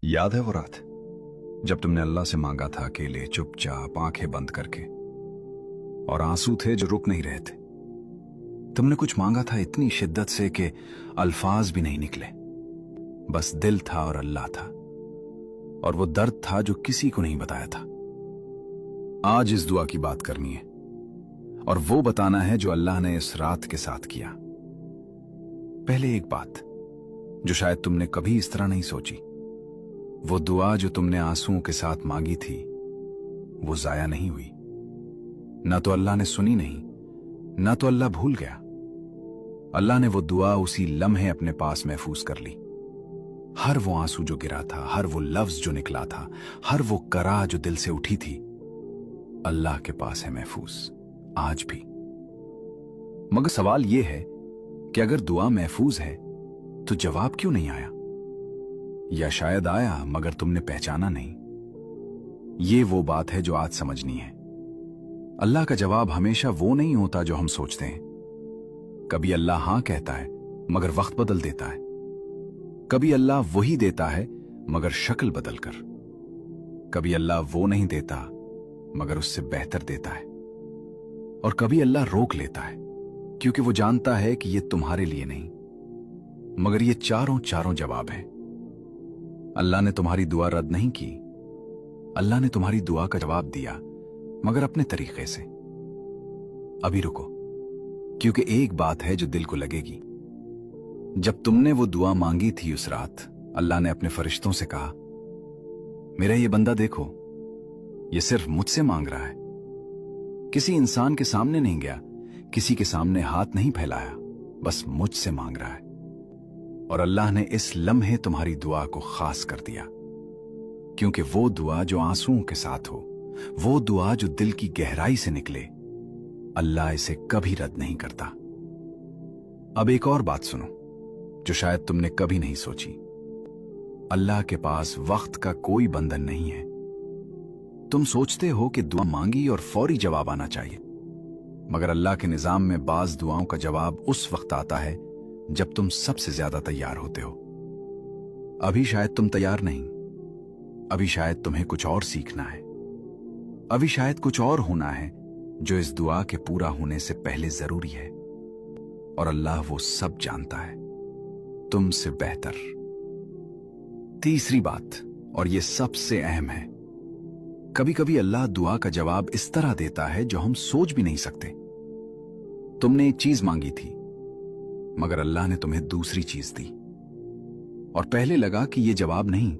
याद है वो रात जब तुमने अल्लाह से मांगा था अकेले चुपचाप आंखें बंद करके, और आंसू थे जो रुक नहीं रहे थे। तुमने कुछ मांगा था इतनी शिद्दत से कि अल्फाज भी नहीं निकले, बस दिल था और अल्लाह था, और वो दर्द था जो किसी को नहीं बताया था। आज इस दुआ की बात करनी है और वो बताना है जो अल्लाह ने इस रात के साथ किया। पहले एक बात जो शायद तुमने कभी इस तरह नहीं सोची, वो दुआ जो तुमने आंसुओं के साथ मांगी थी वो जाया नहीं हुई। ना तो अल्लाह ने सुनी नहीं, ना तो अल्लाह भूल गया। अल्लाह ने वो दुआ उसी लम्हे अपने पास महफूज कर ली। हर वो आंसू जो गिरा था, हर वो लफ्ज जो निकला था, हर वो करा जो दिल से उठी थी, अल्लाह के पास है महफूज आज भी। मगर सवाल यह है कि अगर दुआ महफूज है तो जवाब क्यों नहीं आया? या शायद आया मगर तुमने पहचाना नहीं। ये वो बात है जो आज समझनी है। अल्लाह का जवाब हमेशा वो नहीं होता जो हम सोचते हैं। कभी अल्लाह हां कहता है मगर वक्त बदल देता है। कभी अल्लाह वही देता है मगर शक्ल बदल कर। कभी अल्लाह वो नहीं देता मगर उससे बेहतर देता है। और कभी अल्लाह रोक लेता है क्योंकि वो जानता है कि ये तुम्हारे लिए नहीं। मगर ये चारों जवाब है। अल्लाह ने तुम्हारी दुआ रद्द नहीं की। अल्लाह ने तुम्हारी दुआ का जवाब दिया, मगर अपने तरीके से। अभी रुको, क्योंकि एक बात है जो दिल को लगेगी। जब तुमने वो दुआ मांगी थी उस रात, अल्लाह ने अपने फरिश्तों से कहा, मेरा ये बंदा देखो, ये सिर्फ मुझसे मांग रहा है। किसी इंसान के सामने नहीं गया, किसी के सामने हाथ नहीं फैलाया, बस मुझसे मांग रहा है। और अल्लाह ने इस लम्हे तुम्हारी दुआ को खास कर दिया, क्योंकि वो दुआ जो आंसुओं के साथ हो, वो दुआ जो दिल की गहराई से निकले, अल्लाह इसे कभी रद्द नहीं करता। अब एक और बात सुनो जो शायद तुमने कभी नहीं सोची। अल्लाह के पास वक्त का कोई बंधन नहीं है। तुम सोचते हो कि दुआ मांगी और फौरी जवाब आना चाहिए, मगर अल्लाह के निजाम में बाज दुआओं का जवाब उस वक्त आता है जब तुम सबसे ज्यादा तैयार होते हो। अभी शायद तुम तैयार नहीं, अभी शायद तुम्हें कुछ और सीखना है, अभी शायद कुछ और होना है जो इस दुआ के पूरा होने से पहले जरूरी है। और अल्लाह वो सब जानता है, तुमसे बेहतर। तीसरी बात, और ये सबसे अहम है, कभी कभी अल्लाह दुआ का जवाब इस तरह देता है जो हम सोच भी नहीं सकते। तुमने एक चीज मांगी थी, मगर अल्लाह ने तुम्हें दूसरी चीज दी, और पहले लगा कि यह जवाब नहीं,